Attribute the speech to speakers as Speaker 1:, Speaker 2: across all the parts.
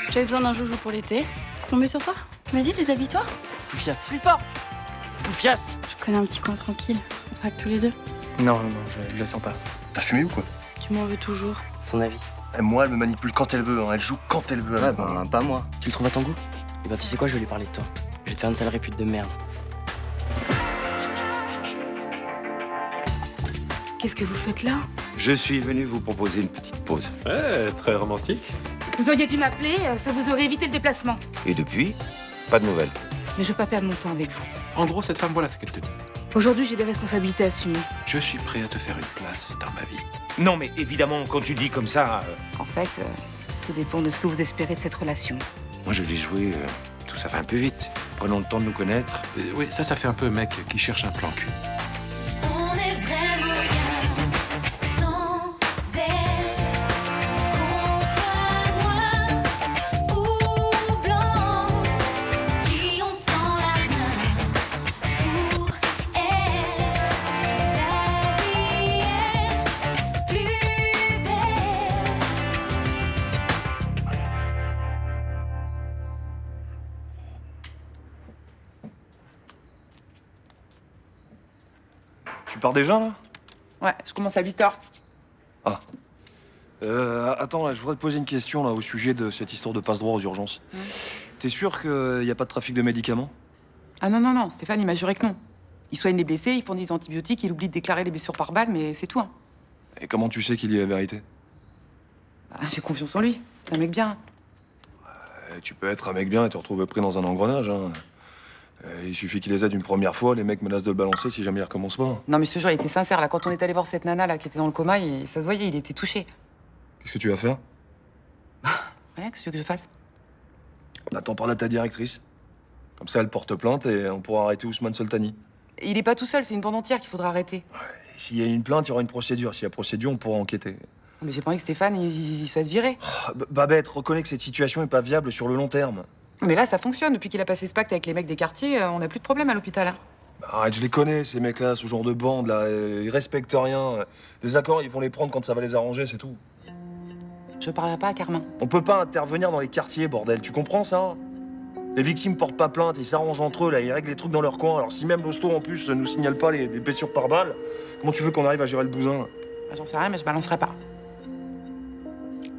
Speaker 1: J'avais besoin d'un joujou pour l'été. C'est tombé sur toi?
Speaker 2: Vas-y, déshabille-toi.
Speaker 3: Poufias.
Speaker 1: Plus fort!
Speaker 3: Poufias.
Speaker 1: Je connais un petit coin tranquille. On sera que tous les deux.
Speaker 3: Non, je le sens pas.
Speaker 4: T'as fumé ou quoi?
Speaker 1: Tu m'en veux toujours.
Speaker 3: Ton avis?
Speaker 4: Moi, elle me manipule quand elle veut, hein. Elle joue quand elle veut.
Speaker 3: Ouais, ben, pas moi. Tu le trouves à ton goût? Eh ben, tu sais quoi, je vais lui parler de toi. Je vais te faire une sale répute de merde.
Speaker 2: Qu'est-ce que vous faites là?
Speaker 5: Je suis venu vous proposer une petite pause.
Speaker 6: Ouais, très romantique.
Speaker 2: Vous auriez dû m'appeler, ça vous aurait évité le déplacement.
Speaker 5: Et depuis, pas de nouvelles.
Speaker 2: Mais je veux pas perdre mon temps avec vous.
Speaker 6: En gros, cette femme, voilà ce qu'elle te dit.
Speaker 2: Aujourd'hui, j'ai des responsabilités à assumer.
Speaker 6: Je suis prêt à te faire une place dans ma vie.
Speaker 5: Non, mais évidemment, quand tu dis comme ça,
Speaker 2: En fait, tout dépend de ce que vous espérez de cette relation.
Speaker 5: moi je l'ai joué, tout ça va un peu vite. Prenons le temps de nous connaître.
Speaker 6: Oui, ça fait un peu mec qui cherche un plan cul.
Speaker 7: On est vraiment bien sans elle. Qu'on soit noir ou blanc, si on tend la main pour elle, la vie est plus belle.
Speaker 4: Tu pars déjà, là?
Speaker 8: Ouais, je commence à 8h.
Speaker 4: Attends, là, je voudrais te poser une question, là, au sujet de cette histoire de passe-droit aux urgences. T'es sûr qu'il n'y a pas de trafic de médicaments?
Speaker 8: Ah non, Stéphane, il m'a juré que non. Il soigne les blessés, il fournit des antibiotiques, il oublie de déclarer les blessures par balle, mais c'est tout. Hein.
Speaker 4: Et comment tu sais qu'il dit la vérité?
Speaker 8: Bah, j'ai confiance en lui. C'est un mec bien.
Speaker 4: Tu peux être un mec bien et te retrouver pris dans un engrenage, hein. Il suffit qu'il les aide une première fois, les mecs menacent de le balancer si jamais il recommence pas.
Speaker 8: Non, mais ce jour, il était sincère. Là, quand on est allé voir cette nana là qui était dans le coma, ça se voyait, il était touché.
Speaker 4: Qu'est-ce que tu vas faire?
Speaker 8: Rien, qu'est-ce que tu veux que je fasse?
Speaker 4: Bah, t'en parles à ta directrice. Comme ça, elle porte plainte et on pourra arrêter Ousmane Soltani.
Speaker 8: Il est pas tout seul, c'est une bande entière qu'il faudra arrêter.
Speaker 4: Et s'il y a une plainte, il y aura une procédure. S'il y a procédure, on pourra enquêter.
Speaker 8: Mais j'ai pas envie que Stéphane, il se fasse virer.
Speaker 4: Babette, reconnais que cette situation est pas viable sur le long terme.
Speaker 8: Mais là, ça fonctionne. Depuis qu'il a passé ce pacte avec les mecs des quartiers, on n'a plus de problème à l'hôpital. Hein.
Speaker 4: Bah, arrête, je les connais, ces mecs-là, ce genre de bande, là. Ils respectent rien. Les accords, ils vont les prendre quand ça va les arranger, c'est tout.
Speaker 8: Je parlerai pas à Carmin.
Speaker 4: On peut pas intervenir dans les quartiers, bordel. Tu comprends ça? Les victimes portent pas plainte, ils s'arrangent entre eux, là. Ils règlent les trucs dans leur coin. Alors si même l'hosto, en plus, nous signale pas les blessures par balle, comment tu veux qu'on arrive à gérer le bousin?
Speaker 8: Bah, j'en sais rien, mais je balancerai pas.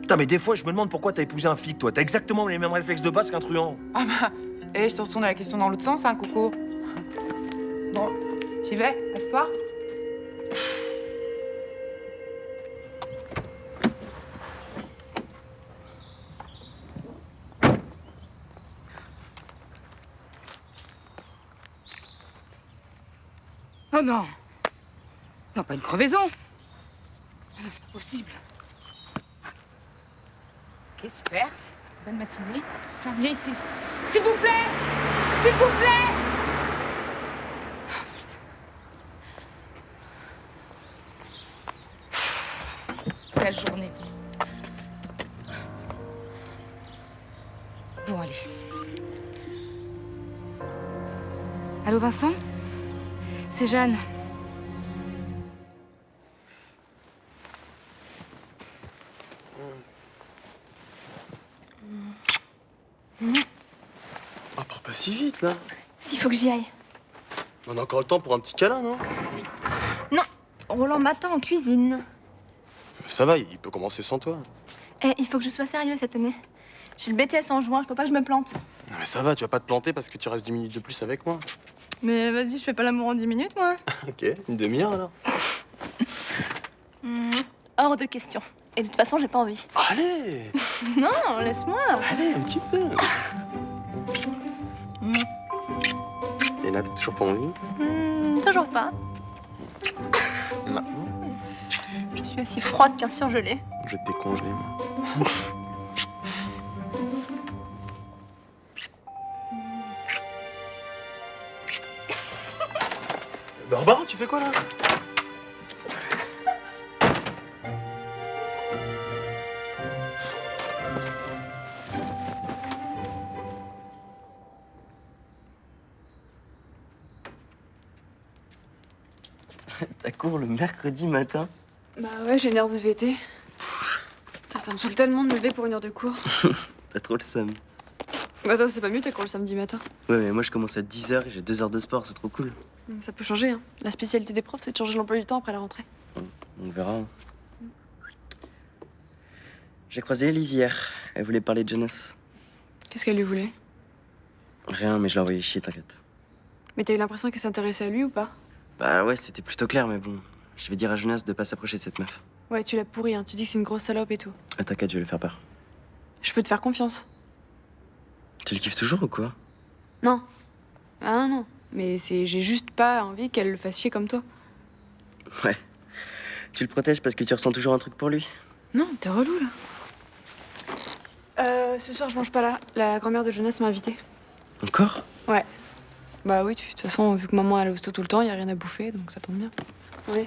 Speaker 4: Putain, mais des fois, je me demande pourquoi t'as épousé un flic, toi. T'as exactement les mêmes réflexes de base qu'un truand.
Speaker 8: Ah bah, je te retourne la question dans l'autre sens, hein, Coco. Bon, j'y vais, à ce soir.
Speaker 2: Oh non! Non, pas une crevaison! Ah, c'est pas possible. Ok, super. Bonne matinée. Tiens, viens ici. S'il vous plaît! S'il vous plaît! La journée. Bon, allez. Allô, Vincent? C'est Jeanne.
Speaker 9: Ah, pars pas si vite, là.
Speaker 10: S'il faut que j'y aille.
Speaker 9: On a encore le temps pour un petit câlin, non?
Speaker 10: Non, Roland m'attend en cuisine.
Speaker 9: Ça va, il peut commencer sans toi.
Speaker 10: Eh, il faut que je sois sérieux cette année. J'ai le BTS en juin, faut pas que je me plante.
Speaker 9: Non, mais ça va, tu vas pas te planter parce que tu restes 10 minutes de plus avec moi.
Speaker 10: Mais vas-y, je fais pas l'amour en 10 minutes, moi.
Speaker 9: Ok, une demi-heure, alors.
Speaker 10: Hors de question. Et de toute façon, j'ai pas envie.
Speaker 9: Allez!
Speaker 10: Non, laisse-moi.
Speaker 9: Allez, un petit peu. Et là, t'as toujours pas envie?
Speaker 10: Toujours pas.
Speaker 9: Maintenant,
Speaker 10: Je suis aussi froide qu'un surgelé.
Speaker 9: je vais te décongeler, moi. Barbara, tu fais quoi, là?
Speaker 3: T'as cours le mercredi matin?
Speaker 1: Bah ouais, j'ai une heure de SVT. Putain, Ça me saoule tellement de me lever pour une heure de cours.
Speaker 3: T'as trop le seum.
Speaker 1: Bah toi, c'est pas mieux, t'es cours le samedi matin.
Speaker 3: Ouais, mais moi je commence à 10h et j'ai 2 heures de sport, c'est trop cool.
Speaker 1: Ça peut changer, hein. La spécialité des profs, c'est de changer l'emploi du temps après la rentrée.
Speaker 3: On verra. Hein. J'ai croisé Elise hier. Elle voulait parler de Jonas.
Speaker 1: Qu'est-ce qu'elle lui voulait?
Speaker 3: Rien, mais je l'ai envoyé chier, t'inquiète.
Speaker 1: Mais t'as eu l'impression qu'elle s'intéressait à lui ou pas?
Speaker 3: Bah ouais, c'était plutôt clair, mais bon. Je vais dire à Jonas de pas s'approcher de cette meuf.
Speaker 1: Ouais, tu l'as pourri, hein. Tu dis que c'est une grosse salope et tout.
Speaker 3: Ah, t'inquiète, je vais lui faire peur.
Speaker 1: Je peux te faire confiance.
Speaker 3: Tu le kiffes toujours ou quoi?
Speaker 1: Non. Ah non, non. Mais j'ai juste pas envie qu'elle le fasse chier comme toi.
Speaker 3: Ouais. Tu le protèges parce que tu ressens toujours un truc pour lui?
Speaker 1: Non, t'es relou, là. Ce soir, je mange pas là. La grand-mère de Jonas m'a invitée.
Speaker 3: Encore?
Speaker 1: Ouais. Bah oui, de toute façon, vu que maman elle est au hosto tout le temps, y a rien à bouffer, donc ça tombe bien. Oui.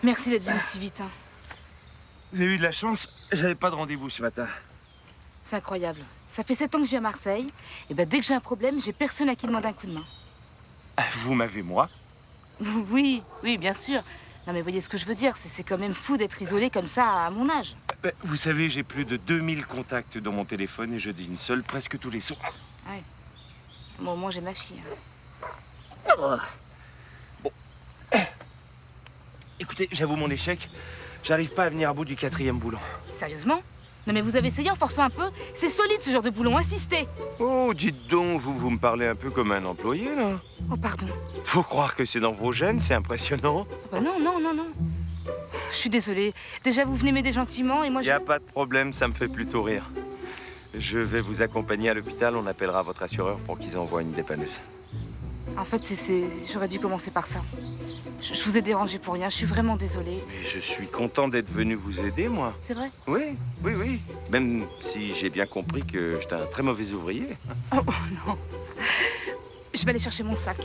Speaker 2: Merci d'être venu si vite. Hein.
Speaker 5: Vous avez eu de la chance, j'avais pas de rendez-vous ce matin.
Speaker 2: C'est incroyable. Ça fait 7 ans que je vis à Marseille. Et ben dès que j'ai un problème, j'ai personne à qui demander un coup de main.
Speaker 5: Vous m'avez moi?
Speaker 2: Oui, oui, bien sûr. Non mais voyez ce que je veux dire, c'est quand même fou d'être isolé comme ça à mon âge.
Speaker 5: Vous savez, j'ai plus de 2000 contacts dans mon téléphone et je dîne seul presque tous les soirs.
Speaker 2: Ouais. Bon, moi j'ai ma fille.
Speaker 5: Bon. Écoutez, j'avoue mon échec. J'arrive pas à venir à bout du 4e boulon.
Speaker 2: Sérieusement? Non mais vous avez essayé en forçant un peu? C'est solide ce genre de boulon, insistez.
Speaker 5: Oh, dites donc, vous me parlez un peu comme un employé, là.
Speaker 2: Oh pardon.
Speaker 5: Faut croire que c'est dans vos gènes, c'est impressionnant.
Speaker 2: Oh, bah non, non, non, non. Je suis désolée. Déjà vous venez m'aider gentiment et moi
Speaker 5: Y a pas de problème, ça me fait plutôt rire. Je vais vous accompagner à l'hôpital, on appellera votre assureur pour qu'ils envoient une dépanneuse.
Speaker 2: En fait, j'aurais dû commencer par ça. Je vous ai dérangé pour rien, je suis vraiment désolée.
Speaker 5: Mais je suis content d'être venu vous aider, moi.
Speaker 2: C'est vrai?
Speaker 5: Oui, oui, oui. Même si j'ai bien compris que j'étais un très mauvais ouvrier.
Speaker 2: Oh, oh non. Je vais aller chercher mon sac.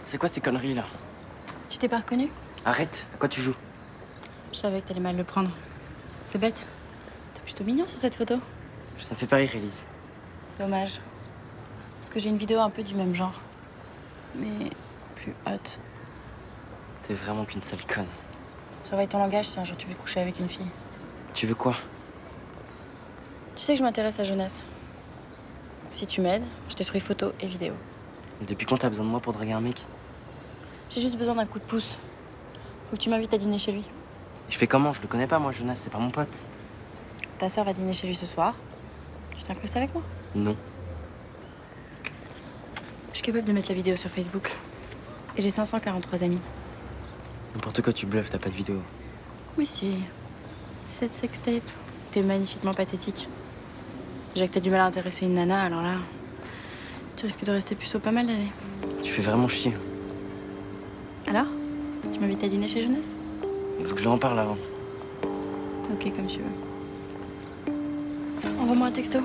Speaker 3: C'est quoi ces conneries là?
Speaker 1: Tu t'es pas reconnu?
Speaker 3: Arrête, à quoi tu joues?
Speaker 1: Je savais que t'allais mal le prendre. C'est bête. T'es plutôt mignon sur cette photo.
Speaker 3: Ça me fait pas rire, Elise.
Speaker 1: Dommage. Parce que j'ai une vidéo un peu du même genre. Mais plus hot.
Speaker 3: T'es vraiment qu'une sale conne.
Speaker 1: Surveille ton langage si un jour tu veux coucher avec une fille.
Speaker 3: Tu veux quoi?
Speaker 1: Tu sais que je m'intéresse à Jonas. Si tu m'aides, je détruis photos et vidéos.
Speaker 3: Mais depuis quand t'as besoin de moi pour draguer un mec?
Speaker 1: J'ai juste besoin d'un coup de pouce. Faut que tu m'invites à dîner chez lui.
Speaker 3: Je fais comment? Je le connais pas, moi, Jonas, c'est pas mon pote.
Speaker 1: Ta sœur va dîner chez lui ce soir. Tu t'incrustes avec moi?
Speaker 3: Non.
Speaker 1: Je suis capable de mettre la vidéo sur Facebook. Et j'ai 543 amis.
Speaker 3: N'importe quoi, tu bluffes, t'as pas de vidéo.
Speaker 1: Oui, si. Cette sextape. T'es magnifiquement pathétique. Déjà que t'as du mal à intéresser une nana, alors là, tu risques de rester puceau pas mal d'années.
Speaker 3: Tu fais vraiment chier.
Speaker 1: Alors? Tu m'invites à dîner chez Jonas?
Speaker 3: Il faut que je lui en parle avant.
Speaker 1: Ok, comme tu veux. Envoie-moi un texto.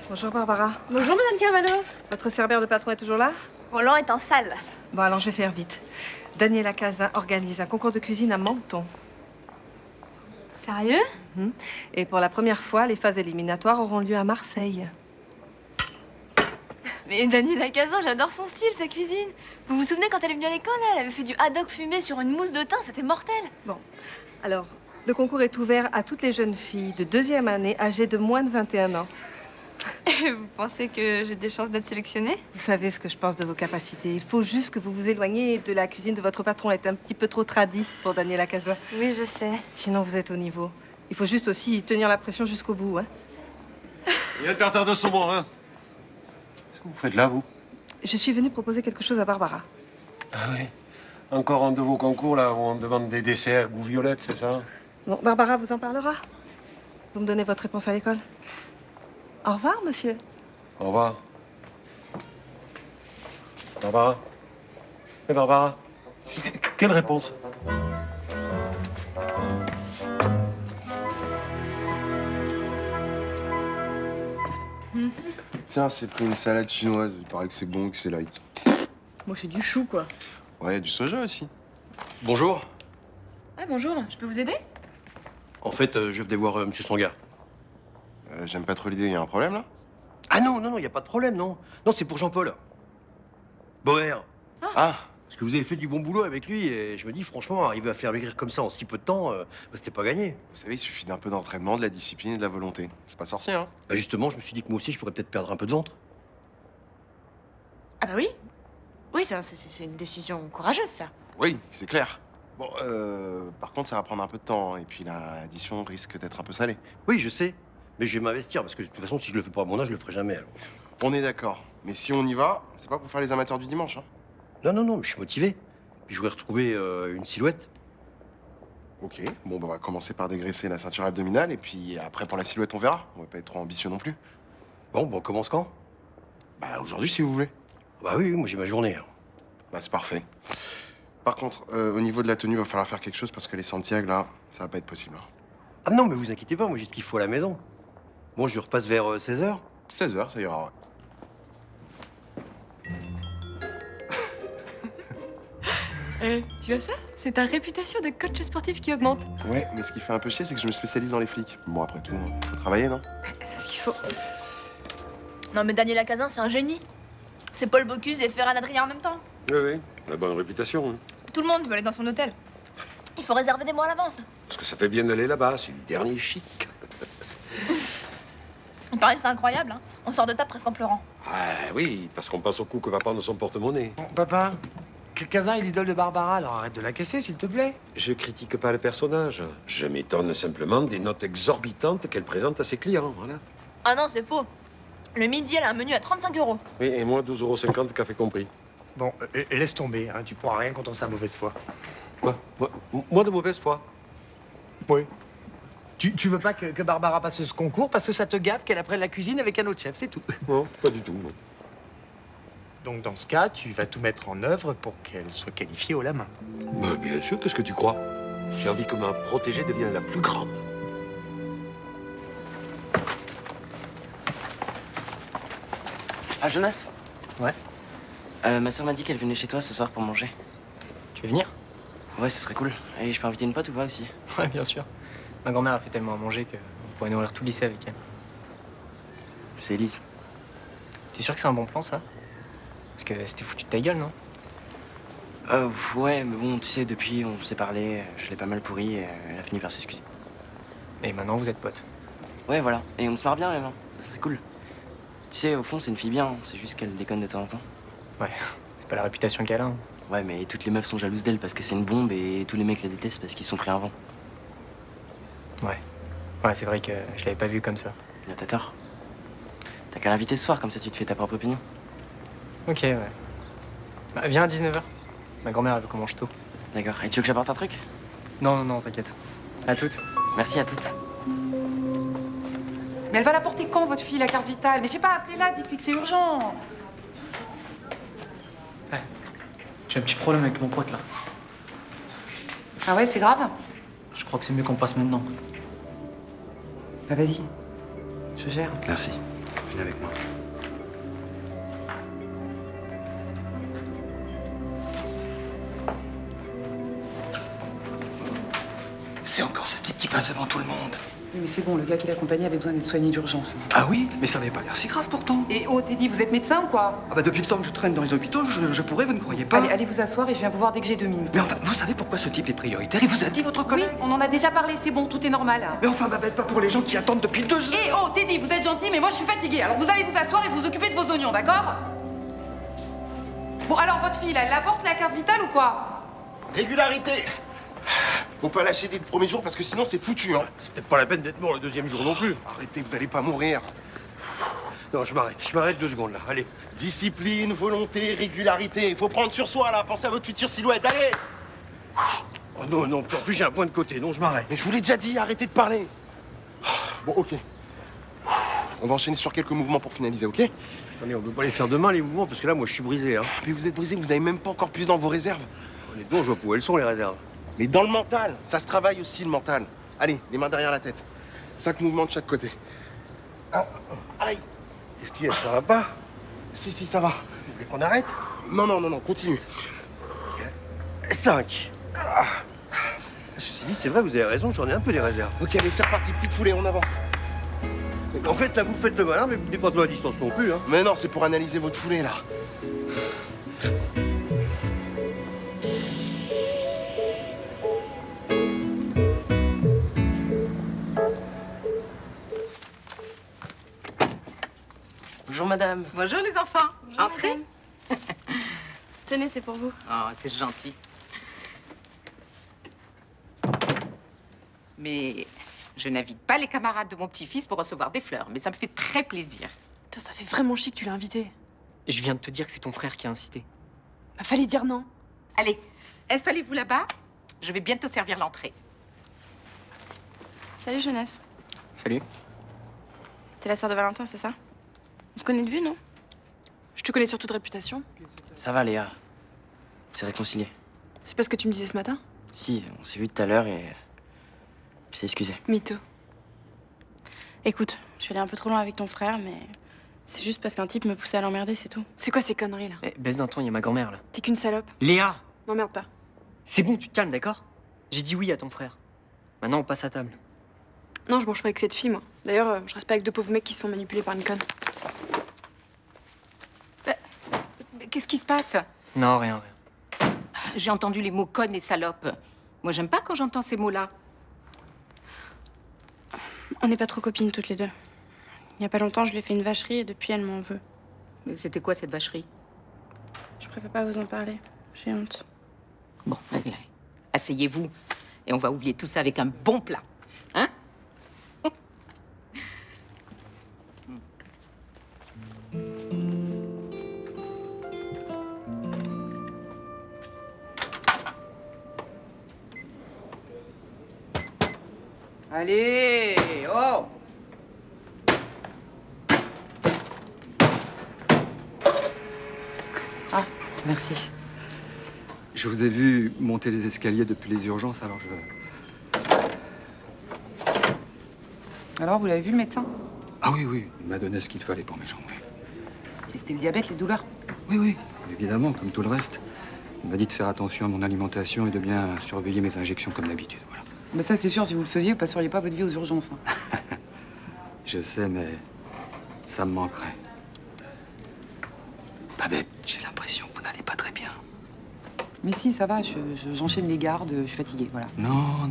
Speaker 11: Bonjour Barbara.
Speaker 10: Bonjour, Madame Carvalho.
Speaker 11: Votre cerbère de patron est toujours là?
Speaker 10: Roland est en salle.
Speaker 11: Bon, alors je vais faire vite. Daniela Cazin organise un concours de cuisine à Menton.
Speaker 10: Sérieux?
Speaker 11: Et pour la première fois, les phases éliminatoires auront lieu à Marseille.
Speaker 10: Mais Daniela Cazin, j'adore son style, sa cuisine. Vous vous souvenez quand elle est venue à l'école, là, elle avait fait du haddock fumé sur une mousse de thym, c'était mortel.
Speaker 11: Bon, alors, le concours est ouvert à toutes les jeunes filles de 2e année âgées de moins de 21 ans.
Speaker 10: Et vous pensez que j'ai des chances d'être sélectionnée?
Speaker 11: Vous savez ce que je pense de vos capacités. Il faut juste que vous vous éloigniez de la cuisine de votre patron. Elle est un petit peu trop tradie pour Daniela Cazin.
Speaker 10: Oui, je sais.
Speaker 11: Sinon, vous êtes au niveau. Il faut juste aussi tenir la pression jusqu'au bout, hein.
Speaker 12: Il y a un tartare de saumon, hein? Qu'est-ce que vous faites là, vous?
Speaker 11: Je suis venue proposer quelque chose à Barbara.
Speaker 12: Ah oui. Encore un de vos concours, là, où on demande des desserts goût violette, c'est ça?
Speaker 11: Bon, Barbara vous en parlera. Vous me donnez votre réponse à l'école. Au revoir, monsieur.
Speaker 12: Au revoir. Barbara? Eh, Barbara? Quelle réponse?
Speaker 9: Tiens, j'ai pris une salade chinoise. Il paraît que c'est bon, que c'est light.
Speaker 11: Moi, c'est du chou, quoi.
Speaker 9: Ouais, y a du soja aussi.
Speaker 13: Bonjour.
Speaker 10: Ah bonjour, je peux vous aider?
Speaker 13: En fait, je venais voir Monsieur Sanga.
Speaker 9: J'aime pas trop l'idée, y a un problème là?
Speaker 13: Ah non, y a pas de problème, non. Non, c'est pour Jean-Paul. Boer.
Speaker 9: Ah.
Speaker 13: Parce que vous avez fait du bon boulot avec lui et je me dis, franchement, arriver à faire maigrir comme ça en si peu de temps, c'était pas gagné.
Speaker 9: Vous savez, il suffit d'un peu d'entraînement, de la discipline et de la volonté. C'est pas sorcier, hein?
Speaker 13: Bah justement, je me suis dit que moi aussi, je pourrais peut-être perdre un peu de ventre.
Speaker 10: Ah bah oui. Oui, c'est une décision courageuse, ça.
Speaker 9: Oui, c'est clair. Bon, par contre, ça va prendre un peu de temps, hein, et puis l'addition risque d'être un peu salée.
Speaker 13: Oui, je sais. Mais je vais m'investir parce que de toute façon, si je le fais pas à mon âge, je le ferai jamais. Alors.
Speaker 9: On est d'accord. Mais si on y va, c'est pas pour faire les amateurs du dimanche, hein?
Speaker 13: Non, mais je suis motivé. Puis je voudrais retrouver une silhouette.
Speaker 9: Ok, bon, bah, on va commencer par dégraisser la ceinture abdominale, et puis après, pour la silhouette, on verra. On va pas être trop ambitieux non plus.
Speaker 13: Bon, on commence quand?
Speaker 9: Bah, aujourd'hui, si vous voulez.
Speaker 13: Bah oui, moi j'ai ma journée. Hein.
Speaker 9: Bah, c'est parfait. Par contre, au niveau de la tenue, il va falloir faire quelque chose parce que les Santiago, là, ça va pas être possible. Hein.
Speaker 13: Ah non, mais vous inquiétez pas, moi j'ai ce qu'il faut à la maison. Bon, je repasse vers 16h.
Speaker 9: 16h, ça ira, ouais.
Speaker 11: Tu vois ça? C'est ta réputation de coach sportif qui augmente.
Speaker 9: Ouais, mais ce qui fait un peu chier, c'est que je me spécialise dans les flics. Bon, après tout, faut travailler, non?
Speaker 11: Ce qu'il faut.
Speaker 10: Non mais Daniela Cazin, c'est un génie. C'est Paul Bocuse et Ferran Adrien en même temps.
Speaker 12: Oui, la bonne réputation. Hein.
Speaker 10: Tout le monde veut aller dans son hôtel. Il faut réserver des mois à l'avance.
Speaker 12: Parce que ça fait bien d'aller là-bas, c'est du dernier chic.
Speaker 10: Il paraît que c'est incroyable, hein. On sort de table presque en pleurant.
Speaker 12: Ah oui, parce qu'on pense au coup que va prendre son porte-monnaie.
Speaker 14: Papa, Kazan est l'idole de Barbara, alors arrête de la casser, s'il te plaît.
Speaker 12: Je critique pas le personnage. Je m'étonne simplement des notes exorbitantes qu'elle présente à ses clients, voilà.
Speaker 10: Ah non, c'est faux. Le midi, elle a un menu à 35 €.
Speaker 12: Oui, et moi, 12,50 € café compris.
Speaker 14: Bon, laisse tomber, hein, tu pourras rien contre sa mauvaise foi.
Speaker 12: Quoi? Moi de mauvaise foi?
Speaker 14: Oui. Tu veux pas que Barbara passe ce concours parce que ça te gaffe qu'elle apprenne la cuisine avec un autre chef, c'est tout.
Speaker 12: Non, pas du tout. Non.
Speaker 14: Donc dans ce cas, tu vas tout mettre en œuvre pour qu'elle soit qualifiée haut la main.
Speaker 12: Mais bien sûr, qu'est-ce que tu crois? J'ai envie que ma protégée devienne la plus grande.
Speaker 3: Ah, Jonas?
Speaker 6: Ouais.
Speaker 3: Ma soeur m'a dit qu'elle venait chez toi ce soir pour manger.
Speaker 6: Tu veux venir?
Speaker 3: Ouais, ce serait cool. Et je peux inviter une pote ou pas aussi?
Speaker 6: Ouais, bien sûr. Ma grand-mère a fait tellement à manger qu'on pourrait nourrir tout le lycée avec elle.
Speaker 3: C'est Elise.
Speaker 6: T'es sûr que c'est un bon plan, ça? Parce que c'était foutu de ta gueule, non?
Speaker 3: Ouais, mais bon, tu sais, depuis on s'est parlé, je l'ai pas mal pourri et elle a fini par s'excuser.
Speaker 6: Et maintenant, vous êtes potes.
Speaker 3: Ouais, voilà. Et on se marre bien même. Hein. C'est cool. Tu sais, au fond, c'est une fille bien. C'est juste qu'elle déconne de temps en temps.
Speaker 6: Ouais, c'est pas la réputation qu'elle a. Hein.
Speaker 3: Ouais, mais toutes les meufs sont jalouses d'elle parce que c'est une bombe et tous les mecs la détestent parce qu'ils sont pris un vent.
Speaker 6: Ouais. Ouais, c'est vrai que je l'avais pas vue comme ça.
Speaker 3: T'as tort. T'as qu'à l'inviter ce soir, comme ça tu te fais ta propre opinion.
Speaker 6: Ok, ouais. Bah, viens à 19h. Ma grand-mère, elle veut qu'on mange tôt.
Speaker 3: D'accord. Et tu veux que j'apporte un truc?
Speaker 6: Non, t'inquiète. À toutes.
Speaker 3: Merci à toutes.
Speaker 8: Mais elle va la porter quand, votre fille, la carte vitale? Mais je sais pas, appelez-la, dites-lui que c'est urgent.
Speaker 15: J'ai un petit problème avec mon pote là.
Speaker 8: Ah ouais, c'est grave?
Speaker 15: Je crois que c'est mieux qu'on passe maintenant.
Speaker 8: Bah vas-y, je gère.
Speaker 9: Merci. Viens avec moi.
Speaker 16: C'est encore ce type qui passe devant tout le monde.
Speaker 8: Oui, mais c'est bon, le gars qui l'accompagnait avait besoin d'être soigné d'urgence.
Speaker 16: Ah oui? Mais ça n'avait pas l'air si grave pourtant.
Speaker 8: Et oh, Teddy, vous êtes médecin ou quoi?
Speaker 16: Ah bah depuis le temps que je traîne dans les hôpitaux, je pourrais, vous ne croyez pas?
Speaker 8: Allez vous asseoir et je viens vous voir dès que j'ai 2 minutes.
Speaker 16: Mais enfin, vous savez pourquoi ce type est prioritaire? Il vous a dit, votre collègue?
Speaker 8: Oui, on en a déjà parlé, c'est bon, tout est normal.
Speaker 16: Mais enfin, Babette, pas pour les gens qui attendent depuis 2 heures.
Speaker 8: Et oh, Teddy, vous êtes gentil, mais moi je suis fatiguée. Alors vous allez vous asseoir et vous occuper de vos oignons, d'accord? Bon, alors votre fille, là, elle apporte la carte vitale ou quoi?
Speaker 9: Régularité! Faut pas lâcher dès le premier jour parce que sinon c'est foutu, hein.
Speaker 13: C'est peut-être pas la peine d'être mort le deuxième jour non plus.
Speaker 9: Arrêtez, vous allez pas mourir.
Speaker 13: Non, je m'arrête 2 secondes là, allez.
Speaker 9: Discipline, volonté, régularité. Il faut prendre sur soi là, pensez à votre future silhouette, allez!
Speaker 13: Oh non, en plus j'ai un point de côté, non, je m'arrête.
Speaker 9: Mais je vous l'ai déjà dit, arrêtez de parler. Bon, ok. On va enchaîner sur quelques mouvements pour finaliser, ok?
Speaker 13: Attendez, on peut pas les faire demain les mouvements parce que là, moi je suis brisé, hein.
Speaker 9: Mais vous êtes brisé, vous avez même pas encore puisé dans vos réserves.
Speaker 13: Honnêtement, je vois pas où elles sont les réserves.
Speaker 9: Mais dans le mental, ça se travaille aussi le mental. Allez, les mains derrière la tête. 5 mouvements de chaque côté. 1, aïe,
Speaker 12: Qu'est-ce qu'il y a? Ça va pas?
Speaker 9: Si, ça va.
Speaker 12: Vous voulez qu'on arrête?
Speaker 9: Non, continue.
Speaker 12: 5. Ceci dit, c'est vrai, vous avez raison, j'en ai un peu des réserves.
Speaker 9: Ok, allez, c'est reparti, petite foulée, on avance.
Speaker 12: En fait, là, vous faites le malin, mais vous ne pas de ma distance non plus, hein.
Speaker 9: Mais non, c'est pour analyser votre foulée, là.
Speaker 3: Bonjour madame.
Speaker 8: Bonjour les enfants. Entrez.
Speaker 1: Tenez, c'est pour vous.
Speaker 8: Oh, c'est gentil. Mais je n'invite pas les camarades de mon petit-fils pour recevoir des fleurs, mais ça me fait très plaisir.
Speaker 10: Putain, ça fait vraiment chier que tu l'as invité.
Speaker 6: Je viens de te dire que c'est ton frère qui a incité.
Speaker 10: Bah, fallait dire non.
Speaker 8: Allez, installez-vous là-bas. Je vais bientôt servir l'entrée.
Speaker 1: Salut, jeunesse.
Speaker 6: Salut.
Speaker 1: T'es la sœur de Valentin, c'est ça? On se connaît de vue, non?
Speaker 10: Je te connais surtout de réputation.
Speaker 3: Ça va Léa. On s'est réconciliés.
Speaker 10: C'est pas ce que tu me disais ce matin?
Speaker 3: Si, on s'est vu tout à l'heure et... Je s'est excusé.
Speaker 10: Mytho.
Speaker 1: Écoute, je suis allée un peu trop loin avec ton frère, mais c'est juste parce qu'un type me poussait à l'emmerder, c'est tout.
Speaker 10: C'est quoi ces conneries là?
Speaker 6: Eh, baisse d'un ton, il y a ma grand-mère là.
Speaker 10: T'es qu'une salope.
Speaker 6: Léa!
Speaker 10: M'emmerde pas.
Speaker 6: C'est bon, tu te calmes, d'accord? J'ai dit oui à ton frère. Maintenant, on passe à table.
Speaker 10: Non, je mange pas avec cette fille, moi. D'ailleurs, je reste pas avec deux pauvres mecs qui se font manipuler par une conne.
Speaker 8: Qu'est-ce qui se passe?
Speaker 6: Non, rien.
Speaker 8: J'ai entendu les mots conne et salope. Moi, j'aime pas quand j'entends ces mots-là.
Speaker 1: On n'est pas trop copines toutes les deux. Il y a pas longtemps, je lui ai fait une vacherie et depuis, elle m'en veut.
Speaker 8: Mais c'était quoi cette vacherie?
Speaker 1: Je préfère pas vous en parler. J'ai honte.
Speaker 8: Bon, allez, asseyez-vous et on va oublier tout ça avec un bon plat. Hein? Allez, oh! Ah, merci.
Speaker 16: Je vous ai vu monter les escaliers depuis les urgences, alors je...
Speaker 8: Alors, vous l'avez vu le médecin?
Speaker 16: Ah oui, il m'a donné ce qu'il fallait pour mes jambes, oui.
Speaker 8: Et c'était le diabète, les douleurs?
Speaker 16: Oui, évidemment, comme tout le reste. Il m'a dit de faire attention à mon alimentation et de bien surveiller mes injections comme d'habitude, voilà.
Speaker 8: Bah ça, c'est sûr, si vous le faisiez, vous passeriez pas votre vie aux urgences. Hein.
Speaker 16: Je sais, mais ça me manquerait. Babette, j'ai l'impression que vous n'allez pas très bien.
Speaker 8: Mais si, ça va, j'enchaîne les gardes, je suis fatiguée, voilà.
Speaker 16: Non,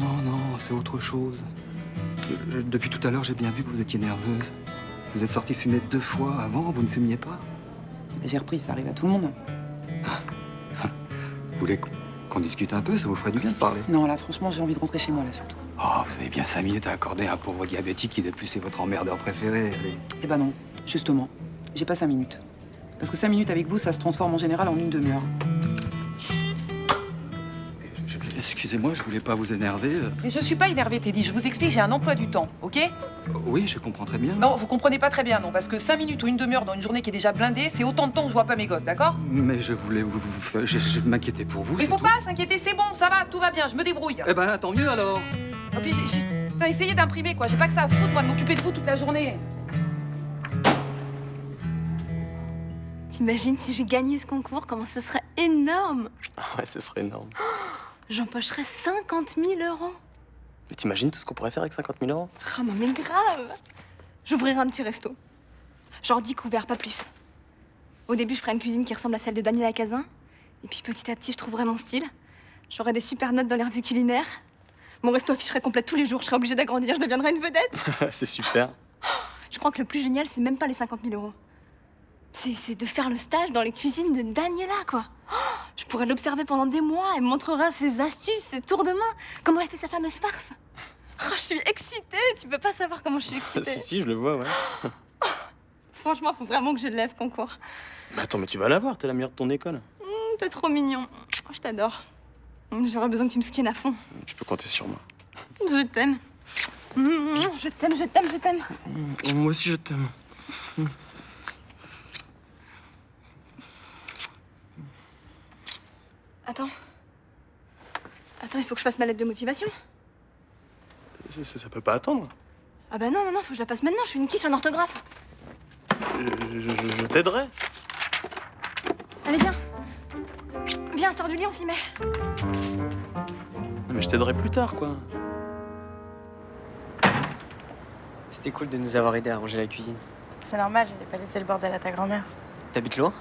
Speaker 16: c'est autre chose. Depuis tout à l'heure, j'ai bien vu que vous étiez nerveuse. Vous êtes sortie fumer 2 fois avant, vous ne fumiez pas?
Speaker 8: J'ai repris, ça arrive à tout le monde.
Speaker 16: Vous voulez qu'on discute un peu? Ça vous ferait du bien de parler.
Speaker 8: Non, là, franchement, j'ai envie de rentrer chez moi, là, surtout.
Speaker 16: Oh, vous avez bien 5 minutes à accorder à un pauvre diabétique qui, de plus, est votre emmerdeur préféré. Allez.
Speaker 8: Eh ben non, justement, j'ai pas 5 minutes. Parce que 5 minutes avec vous, ça se transforme en général en une demi-heure.
Speaker 16: Excusez-moi, je voulais pas vous énerver.
Speaker 8: Mais je suis pas énervée, Teddy, je vous explique, j'ai un emploi du temps, ok?
Speaker 16: Oui, je comprends très bien.
Speaker 8: Non, vous comprenez pas très bien, non, parce que 5 minutes ou une demi-heure dans une journée qui est déjà blindée, c'est autant de temps que je vois pas mes gosses, d'accord?
Speaker 16: Mais je voulais je m'inquiétais pour vous.
Speaker 8: Mais faut pas s'inquiéter, c'est bon, ça va, tout va bien, je me débrouille.
Speaker 16: Eh ben, tant mieux alors.
Speaker 8: Et puis j'ai essayé d'imprimer, quoi, j'ai pas que ça à foutre, moi, de m'occuper de vous toute la journée.
Speaker 10: T'imagines si j'ai gagné ce concours, comment ce serait énorme?
Speaker 3: Ouais, ce serait énorme.
Speaker 10: J'empocherais 50 000 euros.
Speaker 3: Mais t'imagines tout ce qu'on pourrait faire avec 50 000 euros?
Speaker 10: Ah non mais grave. J'ouvrirai un petit resto. Genre 10 couverts, pas plus. Au début, je ferai une cuisine qui ressemble à celle de Daniela Cazin. Et puis petit à petit, je trouverai mon style. J'aurai des super notes dans les revues culinaires. Mon resto afficherait complète tous les jours. Je serai obligée d'agrandir, je deviendrai une vedette.
Speaker 3: C'est super.
Speaker 10: Je crois que le plus génial, c'est même pas les 50 000 euros. C'est de faire le stage dans les cuisines de Daniela, quoi. Je pourrais l'observer pendant des mois. Elle me montrera ses astuces, ses tours de main. Comment elle fait sa fameuse farce. Oh, je suis excitée. Tu peux pas savoir comment je suis excitée.
Speaker 3: si, je le vois, ouais.
Speaker 10: Franchement, faut vraiment que je le laisse, concours.
Speaker 3: Mais attends, mais tu vas l'avoir, t'es la meilleure de ton école.
Speaker 10: T'es trop mignon. Je t'adore. J'aurais besoin que tu me soutiennes à fond.
Speaker 3: Je peux compter sur moi.
Speaker 10: Je t'aime. Je t'aime, je t'aime, je t'aime.
Speaker 3: Moi aussi, je t'aime.
Speaker 10: Attends. Attends, il faut que je fasse ma lettre de motivation.
Speaker 3: Ça peut pas attendre.
Speaker 10: Ah bah non, faut que je la fasse maintenant. Je suis une quiche en orthographe.
Speaker 5: Je t'aiderai.
Speaker 10: Allez, viens. Viens, sors du lit, on s'y met.
Speaker 5: Mais je t'aiderai plus tard, quoi.
Speaker 6: C'était cool de nous avoir aidés à ranger la cuisine.
Speaker 1: C'est normal, j'allais pas laisser le bordel à ta grand-mère.
Speaker 6: T'habites loin?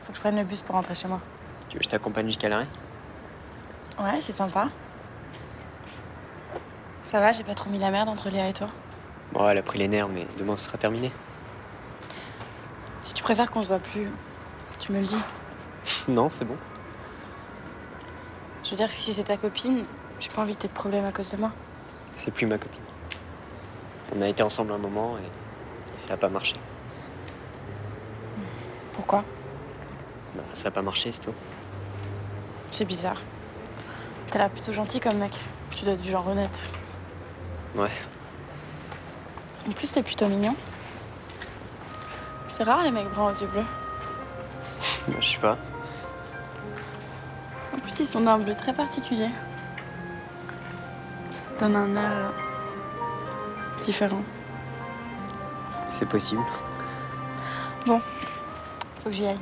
Speaker 1: Faut que je prenne le bus pour rentrer chez moi.
Speaker 6: Tu veux que je t'accompagne jusqu'à l'arrêt?
Speaker 1: Ouais, c'est sympa. Ça va, j'ai pas trop mis la merde entre Léa et toi?
Speaker 6: Bon, elle a pris les nerfs, mais demain ce sera terminé.
Speaker 1: Si tu préfères qu'on se voit plus, tu me le dis.
Speaker 6: Non, c'est bon.
Speaker 1: Je veux dire que si c'est ta copine, j'ai pas envie que t'aies de problème à cause de moi.
Speaker 6: C'est plus ma copine. On a été ensemble un moment et ça a pas marché.
Speaker 1: Pourquoi?
Speaker 6: Bah, ça a pas marché, c'est tout.
Speaker 1: C'est bizarre. T'as l'air plutôt gentil comme mec. Tu dois être du genre honnête.
Speaker 6: Ouais.
Speaker 1: En plus, t'es plutôt mignon. C'est rare les mecs bruns aux yeux bleus.
Speaker 6: Bah, je sais pas.
Speaker 1: En plus, ils sont d'un bleu très particulier. Ça te donne un air différent.
Speaker 6: C'est possible.
Speaker 1: Bon, faut que j'y aille.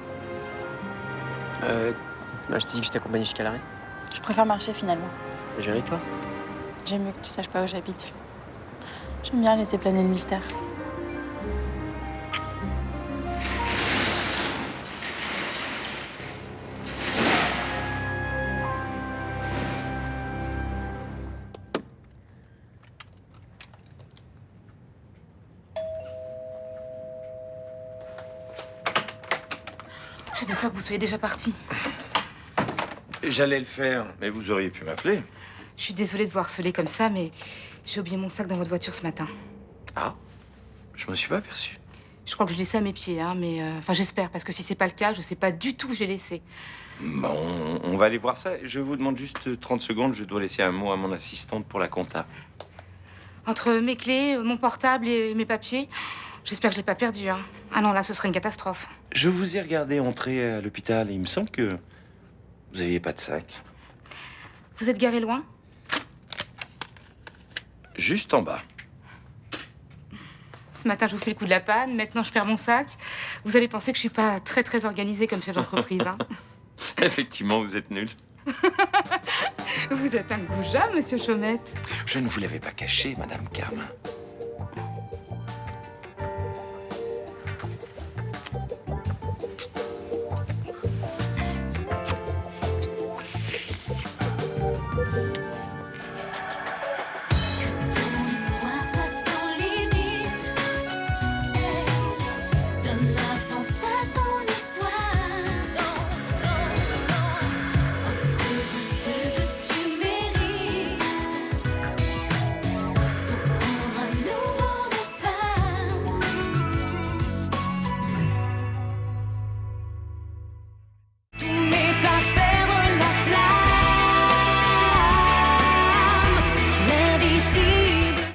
Speaker 6: Bah, je t'ai dit que je t'accompagnais jusqu'à l'arrêt.
Speaker 1: Je préfère marcher finalement.
Speaker 6: Je viens avec toi.
Speaker 1: J'aime mieux que tu saches pas où j'habite. J'aime bien laisser planer le mystère.
Speaker 2: J'avais peur que vous soyez déjà parti.
Speaker 5: J'allais le faire, mais vous auriez pu m'appeler.
Speaker 2: Je suis désolée de vous harceler comme ça, mais j'ai oublié mon sac dans votre voiture ce matin.
Speaker 5: Ah, je me suis pas aperçu.
Speaker 2: Je crois que je l'ai laissé à mes pieds, hein, mais... Enfin, j'espère, parce que si c'est pas le cas, je sais pas du tout où j'ai laissé.
Speaker 5: Bon, on va aller voir ça. Je vous demande juste 30 secondes. Je dois laisser un mot à mon assistante pour la compta.
Speaker 2: Entre mes clés, mon portable et mes papiers, j'espère que je l'ai pas perdu, hein. Ah non, là, ce serait une catastrophe.
Speaker 5: Je vous ai regardé entrer à l'hôpital et il me semble que vous aviez pas de sac.
Speaker 2: Vous êtes garé loin?
Speaker 5: Juste en bas.
Speaker 2: Ce matin, je vous fais le coup de la panne. Maintenant, je perds mon sac. Vous allez penser que je suis pas très organisée comme chef d'entreprise, hein.
Speaker 5: Effectivement, vous êtes nul.
Speaker 2: Vous êtes un goujat, monsieur Chaumette.
Speaker 5: Je ne vous l'avais pas caché, Madame Carmin.